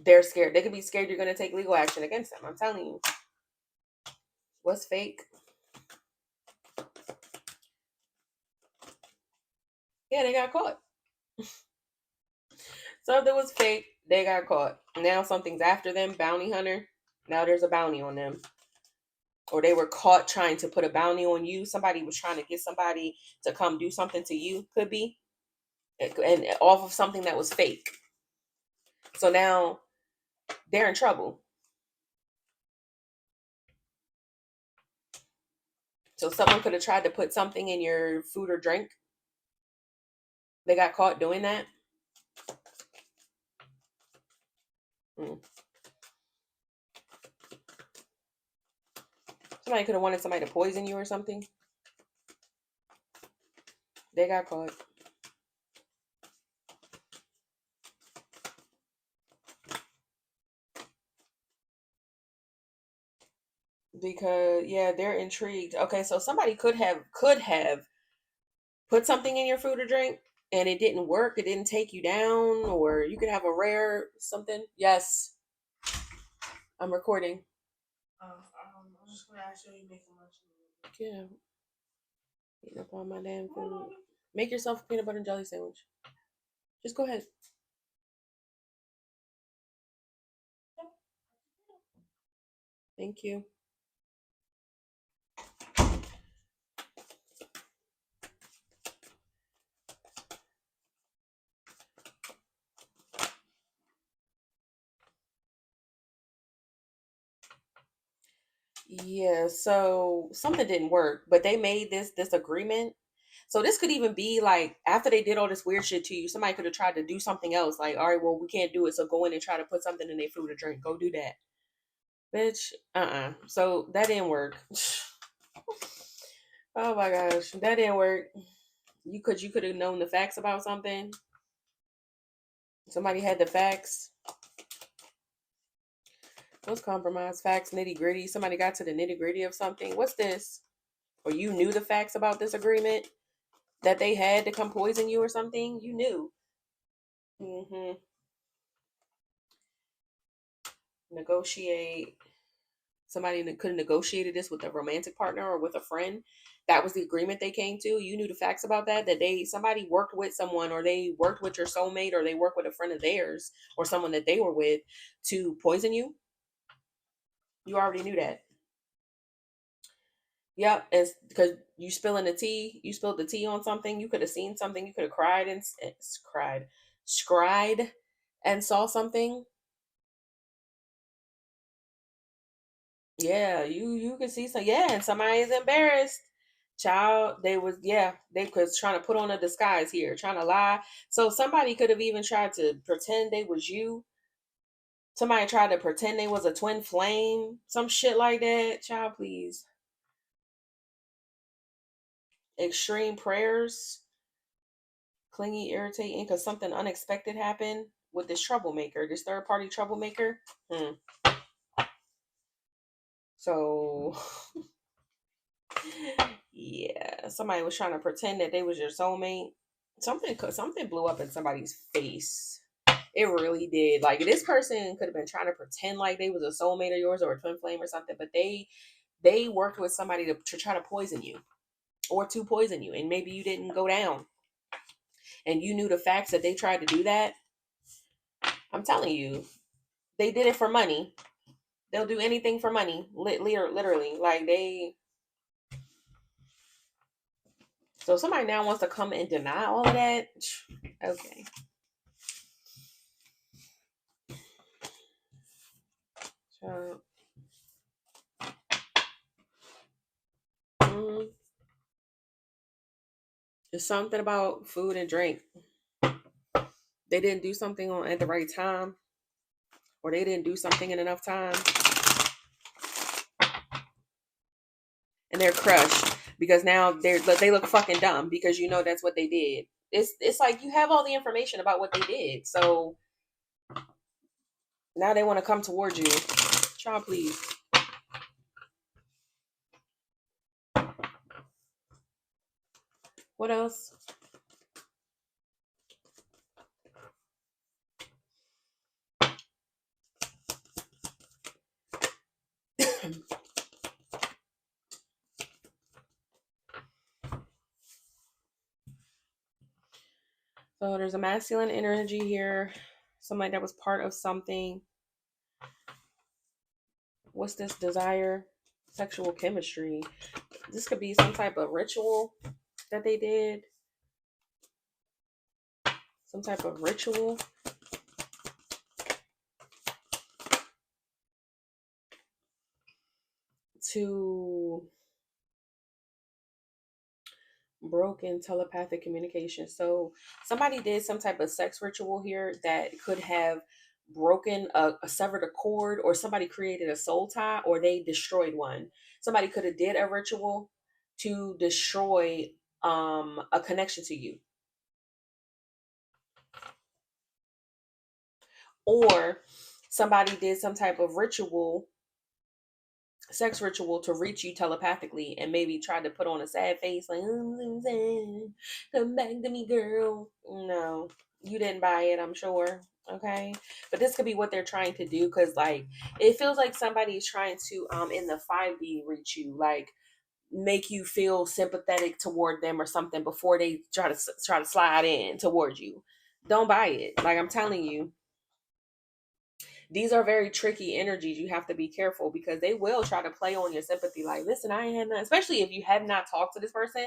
They're scared. They could be scared you're going to take legal action against them. I'm telling you. What's fake? Yeah, they got caught. So if it was fake, they got caught. Now something's after them, bounty hunter. Now there's a bounty on them. Or they were caught trying to put a bounty on you. Somebody was trying to get somebody to come do something to you, could be. And off of something that was fake. So now they're in trouble. So someone could have tried to put something in your food or drink. They got caught doing that. Mm. Somebody could have wanted somebody to poison you or something. They got caught. Because yeah, they're intrigued. Okay, so somebody could have put something in your food or drink and it didn't work. It didn't take you down, or you could have a rare something. Yes, I'm recording. I'm just gonna ask you, are you making lunch? Yeah, eating up all my damn food. Make yourself a peanut butter and jelly sandwich. Just go ahead. Thank you. Yeah, so something didn't work, but they made this agreement. So this could even be like after they did all this weird shit to you, somebody could have tried to do something else. Like, all right, well, we can't do it, so go in and try to put something in their food or drink. Go do that, bitch. So that didn't work. Oh my gosh, that didn't work. You could have known the facts about something. Somebody had the facts. What's compromise? Facts, nitty gritty. Somebody got to the nitty gritty of something. What's this? Or you knew the facts about this agreement that they had to come poison you or something. You knew. Mm-hmm. Negotiate. Somebody could have negotiated this with a romantic partner or with a friend. That was the agreement they came to. You knew the facts about that. That somebody worked with someone, or they worked with your soulmate, or they worked with a friend of theirs, or someone that they were with to poison you. You already knew that. Yep, it's because you spilling the tea. You spilled the tea on something. You could have seen something. You could have cried and cried, scried, and saw something. Yeah, you could see some. Yeah, and somebody is embarrassed. Child, they was they was trying to put on a disguise here, trying to lie. So somebody could have even tried to pretend they was you. Somebody tried to pretend they was a twin flame, some shit like that. Child, please. Extreme prayers. Clingy, irritating because something unexpected happened with this troublemaker, this third party troublemaker. Hmm. So, yeah, somebody was trying to pretend that they was your soulmate. Something blew up in somebody's face. It really did. Like this person could have been trying to pretend like they was a soulmate of yours or a twin flame or something, but they worked with somebody to try to poison you or to poison you, and maybe you didn't go down, and you knew the facts that they tried to do that. I'm telling you, they did it for money. They'll do anything for money. Literally. Like they. So if somebody now wants to come and deny all of that. Okay. So, mm, it's something about food and drink. They didn't do something on at the right time, or they didn't do something in enough time, and they're crushed because now they look fucking dumb because you know that's what they did. It's like you have all the information about what they did, so now they want to come towards you. Child, please. What else? So there's a masculine energy here. Somebody that was part of something. What's this desire? Sexual chemistry. This could be some type of ritual that they did. Some type of ritual to broken telepathic communication. So somebody did some type of sex ritual here that could have broken a severed a cord, or somebody created a soul tie, or they destroyed one. Somebody could have did a ritual to destroy a connection to you, or somebody did some type of ritual, sex ritual, to reach you telepathically and maybe tried to put on a sad face like, "I'm so sad. Come back to me, girl." No, you didn't buy it, I'm sure. Okay. But this could be what they're trying to do, because like it feels like somebody's trying to in the 5D reach you, like make you feel sympathetic toward them or something before they try to slide in towards you. Don't buy it. Like I'm telling you, these are very tricky energies. You have to be careful because they will try to play on your sympathy. Like, listen, I ain't had nothing. Especially if you have not talked to this person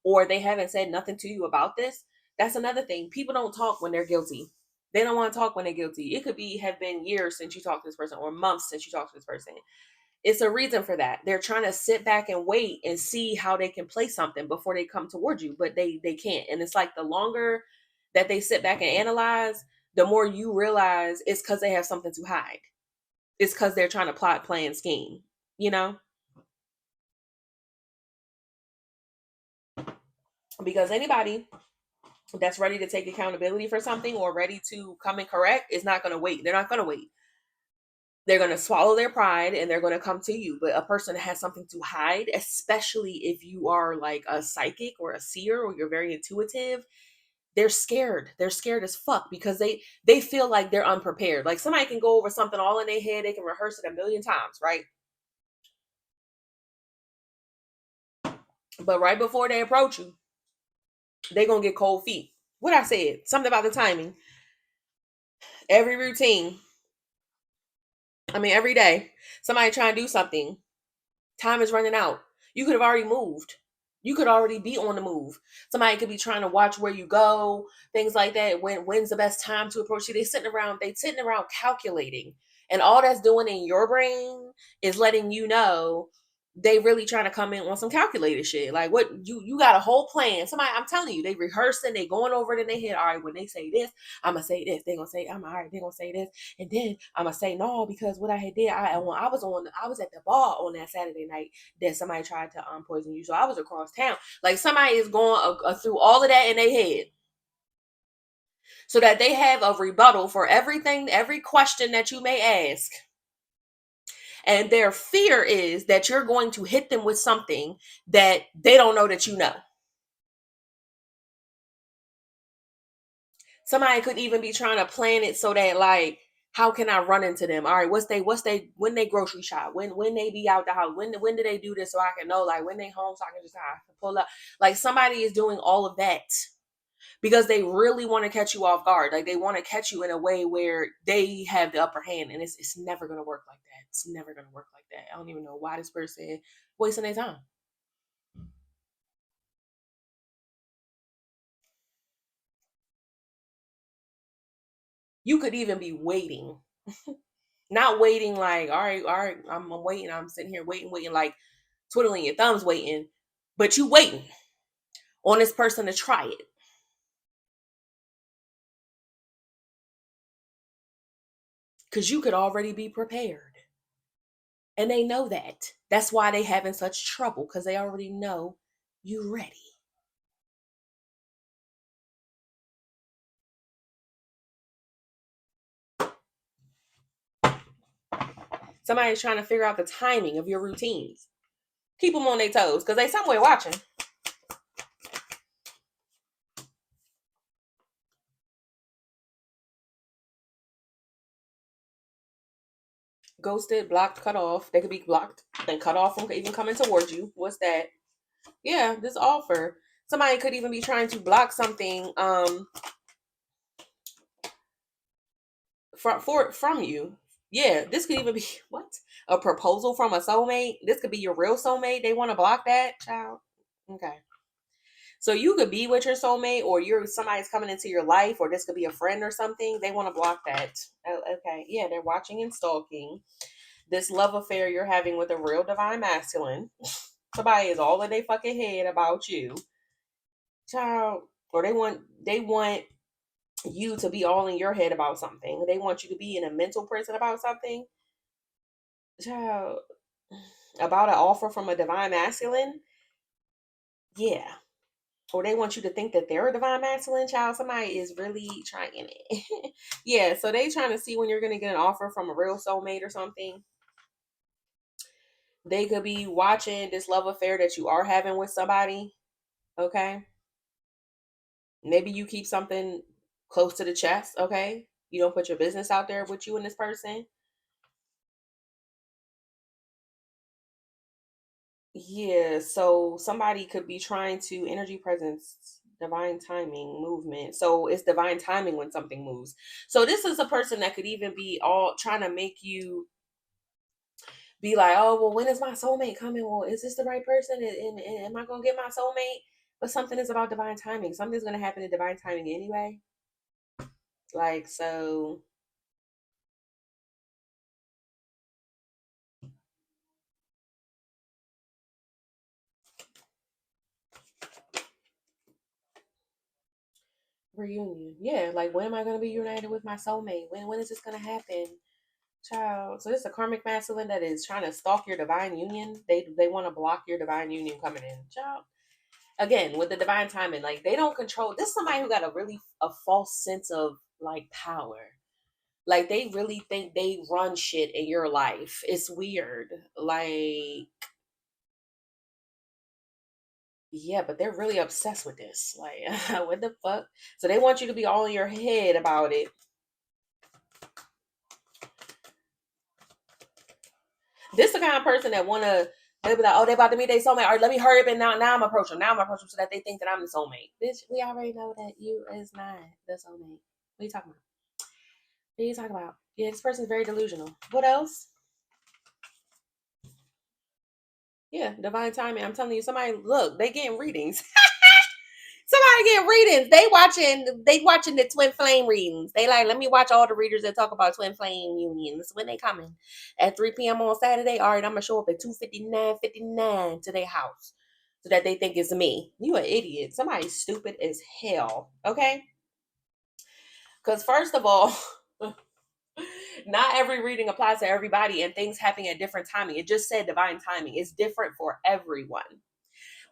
or they haven't said nothing to you about this. That's another thing. People don't talk when they're guilty. They don't want to talk when they're guilty. It could be have been years since you talked to this person or months since you talked to this person. It's a reason for that. They're trying to sit back and wait and see how they can play something before they come towards you, but they can't. And it's like the longer that they sit back and analyze, the more you realize it's because they have something to hide. It's because they're trying to plot, plan, scheme. You know, because anybody that's ready to take accountability for something or ready to come and correct is not going to wait. They're not going to wait. They're going to swallow their pride and they're going to come to you. But a person that has something to hide, especially if you are like a psychic or a seer or you're very intuitive, they're scared. They're scared as fuck because they feel like they're unprepared. Like somebody can go over something all in their head, they can rehearse it a million times, right? But right before they approach you, they're going to get cold feet. What I said, something about the timing. Every routine, I mean, every day, somebody trying to do something, time is running out. You could have already moved. You could already be on the move. Somebody could be trying to watch where you go, things like that. When's the best time to approach you? They sitting around calculating. And all that's doing in your brain is letting you know they really trying to come in on some calculated shit. Like what you got a whole plan. Somebody, I'm telling you, they rehearsing, they going over it in their head. All right, when they say this, I'm gonna say this. They gonna say, I'm all right, they gonna say this. And then I'm gonna say no, because what I had did, I was at the bar on that Saturday night that somebody tried to poison you. So I was across town. Like somebody is going through all of that in their head so that they have a rebuttal for everything, every question that you may ask. And their fear is that you're going to hit them with something that they don't know that you know. Somebody could even be trying to plan it so that like, how can I run into them? All right, what's they when they grocery shop, when they be out the house, when do they do this so I can know, like when they home so I can just pull up. Like somebody is doing all of that because they really want to catch you off guard. Like they want to catch you in a way where they have the upper hand, and it's never gonna work like that. It's never gonna work like that. I don't even know why this person wasting their time. You could even be waiting, not waiting like, all right, I'm waiting. I'm sitting here waiting, like twiddling your thumbs waiting, but you waiting on this person to try it because you could already be prepared. And they know that. That's why they having such trouble because they already know you ready. Somebody's trying to figure out the timing of your routines. Keep them on their toes because they somewhere watching. Ghosted, blocked, cut off. They could be blocked and cut off from even coming towards you. What's that? Yeah, this offer. Somebody could even be trying to block something from you. Yeah, this could even be what? A proposal from a soulmate. This could be your real soulmate. They want to block that, child. Okay. So you could be with your soulmate, or you're somebody's coming into your life, or this could be a friend or something. They want to block that. Oh, okay. Yeah, they're watching and stalking. This love affair you're having with a real divine masculine. Somebody is all in their fucking head about you. Child. Or they want you to be all in your head about something. They want you to be in a mental prison about something. Child, about an offer from a divine masculine. Yeah. Or they want you to think that they're a divine masculine, child. Somebody is really trying it. Yeah, so they trying to see when you're gonna get an offer from a real soulmate or something. They could be watching this love affair that you are having with somebody. Okay. Maybe you keep something close to the chest, okay? You don't put your business out there with you and this person. Yeah, so somebody could be trying to energy presence, divine timing, movement. So it's divine timing when something moves. So this is a person that could even be all trying to make you be like, oh, well, when is my soulmate coming? Well, is this the right person? And am I going to get my soulmate? But something is about divine timing. Something's going to happen in divine timing anyway. Like, so reunion. Yeah, like when am I going to be united with my soulmate? When is this going to happen? Child. So this is a karmic masculine that is trying to stalk your divine union. They want to block your divine union coming in. Child. Again, with the divine timing, like they don't control. This is somebody who got a false sense of like power. Like they really think they run shit in your life. It's weird. Like, yeah, but they're really obsessed with this. Like, what the fuck? So they want you to be all in your head about it. This the kind of person that wanna they be like, oh, they about to meet their soulmate. All right, let me hurry up and now I'm approaching. Now I'm approaching so that they think that I'm the soulmate. Bitch, we already know that you is not the soulmate. What are you talking about? What are you talking about? Yeah, this person's very delusional. What else? Yeah, divine timing. I'm telling you, somebody look, they getting readings. Somebody get readings. They watching the twin flame readings. They like, let me watch all the readers that talk about twin flame unions. When they coming at 3 p.m. on Saturday. All right, I'm gonna show up at 2:59 to their house. So that they think it's me. You an idiot. Somebody stupid as hell. Okay? Because first of all, not every reading applies to everybody and things happen at different timing. It just said divine timing. It's different for everyone.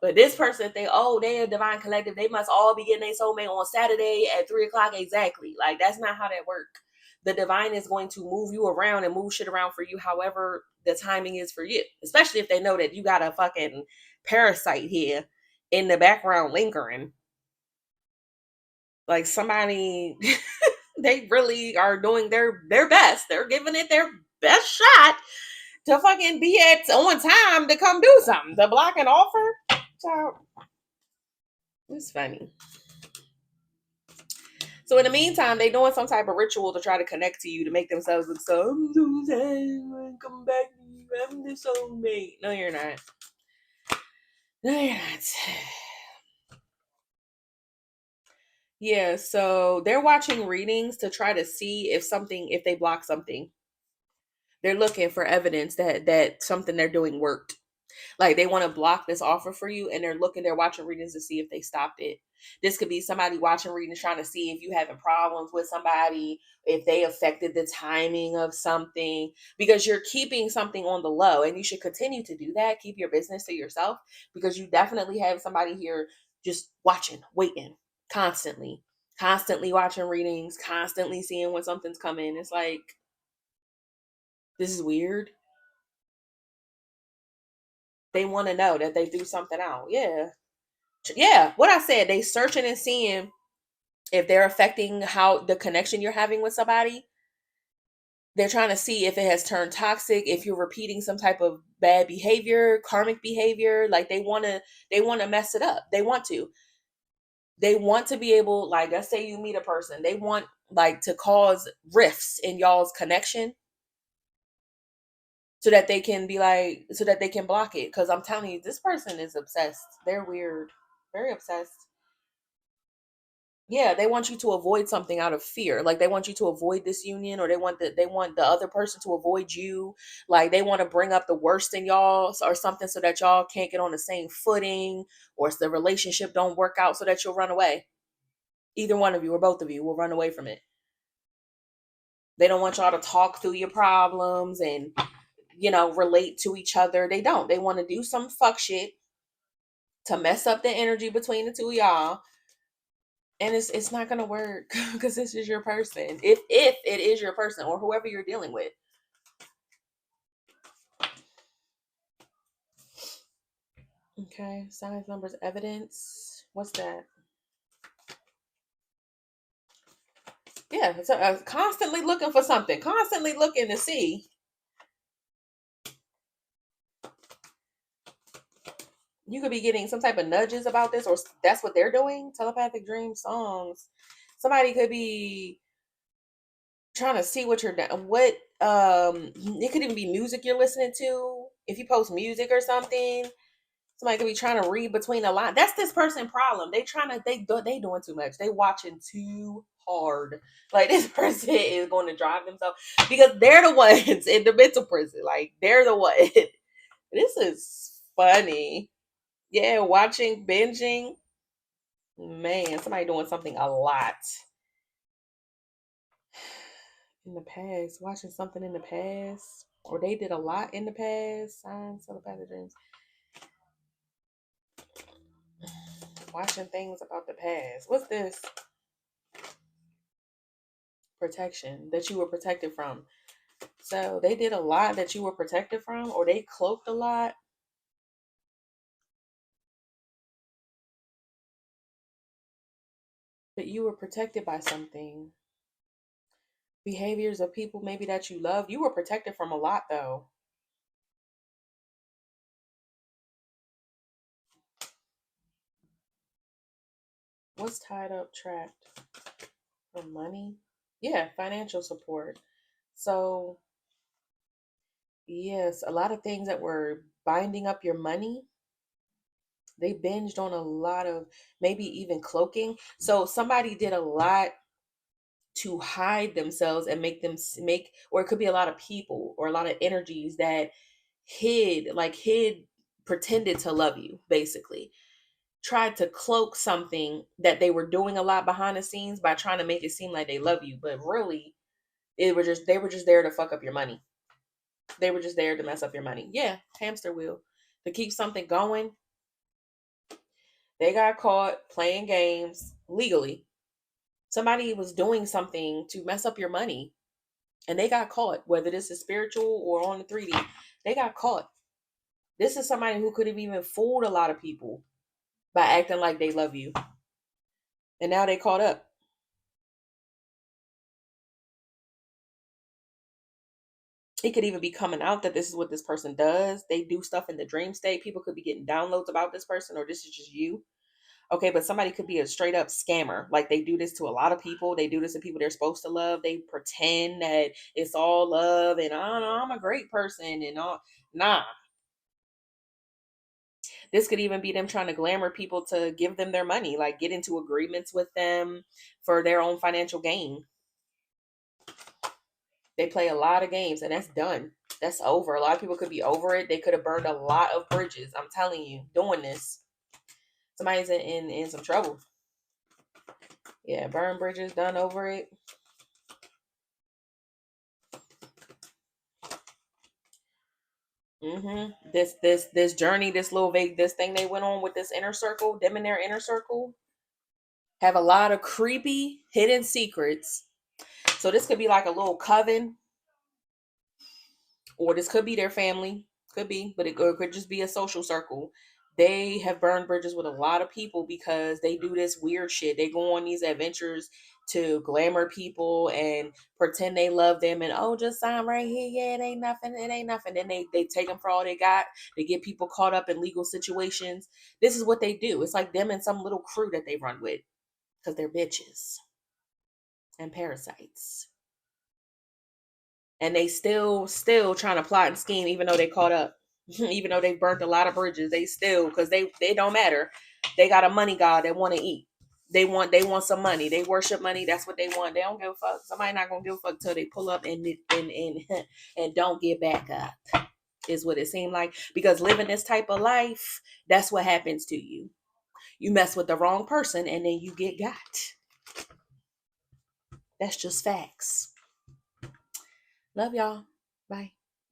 But this person think, oh, they're a divine collective. They must all be getting their soulmate on Saturday at 3 o'clock exactly. Like that's not how that works. The divine is going to move you around and move shit around for you, however the timing is for you. Especially if they know that you got a fucking parasite here in the background lingering. Like somebody, they really are doing their best. They're giving it their best shot to fucking be at on time to come do something. To block an offer. So it's funny. So in the meantime, they doing some type of ritual to try to connect to you to make themselves look so I'm so sad. Come back to you. I'm the soulmate. No, you're not. No, you're not. Yeah, so they're watching readings to try to see if they block something. They're looking for evidence that something they're doing worked. Like they want to block this offer for you and they're watching readings to see if they stopped it. This could be somebody watching readings trying to see if you having problems with somebody, if they affected the timing of something, because you're keeping something on the low and you should continue to do that. Keep your business to yourself because you definitely have somebody here just watching, waiting, constantly, constantly watching readings, constantly seeing when something's coming. It's like, this is weird. They want to know that they threw something out. Yeah. Yeah, what I said, they searching and seeing if they're affecting how the connection you're having with somebody. They're trying to see if it has turned toxic, if you're repeating some type of bad behavior, karmic behavior. Like they want to mess it up. They want to be able, like, let's say you meet a person, they want like to cause rifts in y'all's connection so that they can be like, so that they can block it. Because I'm telling you, this person is obsessed. They're weird, very obsessed. Yeah, they want you to avoid something out of fear. Like they want you to avoid this union, or they want the other person to avoid you. Like they want to bring up the worst in y'all or something so that y'all can't get on the same footing, or the relationship don't work out so that you'll run away. Either one of you or both of you will run away from it. They don't want y'all to talk through your problems and relate to each other. They don't. They want to do some fuck shit to mess up the energy between the two of y'all, and it's not gonna work because this is your person. If it is your person or whoever you're dealing with. Okay, signs, numbers, evidence. What's that? Yeah, Yeah, so, constantly looking for something, constantly looking to see. You could be getting some type of nudges about this, or that's what they're doing. Telepathic dream songs. Somebody could be trying to see what you're doing. What it could even be music you're listening to. If you post music or something, somebody could be trying to read between the lines. That's this person problem. They doing too much. They watching too hard. Like this person is going to drive themselves because they're the ones in the mental prison. Like they're the one. This is funny. Yeah, watching, binging. Man, somebody doing something a lot in the past. Watching something in the past. Or they did a lot in the past. Signs, telepathic dreams. Watching things about the past. What's this? Protection that you were protected from. So they did a lot that you were protected from, or they cloaked a lot. But you were protected by something. Behaviors of people maybe that you love. You were protected from a lot though. What's tied up, trapped? For money? Yeah, financial support. So yes, a lot of things that were binding up your money. They binged on a lot of maybe even cloaking. So somebody did a lot to hide themselves and make them make, or it could be a lot of people or a lot of energies that hid, pretended to love you, basically. Tried to cloak something that they were doing a lot behind the scenes by trying to make it seem like they love you, but really they were just there to fuck up your money. They were just there to mess up your money. Yeah, hamster wheel. To keep something going. They got caught playing games legally. Somebody was doing something to mess up your money and they got caught, whether this is spiritual or on the 3D. They got caught. This is somebody who could have even fooled a lot of people by acting like they love you. And now they caught up. It could even be coming out that this is what this person does. They do stuff in the dream state. People could be getting downloads about this person, or this is just you. Okay, but somebody could be a straight up scammer. Like they do this to a lot of people. They do this to people they're supposed to love. They pretend that it's all love and I don't know, I'm a great person and all. Nah. This could even be them trying to glamour people to give them their money, like get into agreements with them for their own financial gain. They play a lot of games and that's done. That's over. A lot of people could be over it. They could have burned a lot of bridges. I'm telling you, doing this. Somebody's in some trouble. Yeah, burn bridges, done over it. This journey, this little vague this thing they went on with this inner circle, them in their inner circle, have a lot of creepy hidden secrets. So this could be like a little coven, or this could be their family, could be, but it could just be a social circle. They have burned bridges with a lot of people because they do this weird shit. They go on these adventures to glamour people and pretend they love them and oh just sign right here, yeah, it ain't nothing. Then they take them for all they got. They get people caught up in legal situations. This is what they do. It's like them and some little crew that they run with because they're bitches and parasites, and they still trying to plot and scheme even though they caught up. Even though they burnt a lot of bridges, they still, because they don't matter. They got a money god. They want to eat. They want some money. They worship money. That's what they want. They don't give a fuck. Somebody not gonna give a fuck till they pull up and and don't get back up, is what it seemed like. Because living this type of life, that's what happens to you. You mess with the wrong person and then you get got. That's just facts. Love y'all. Bye.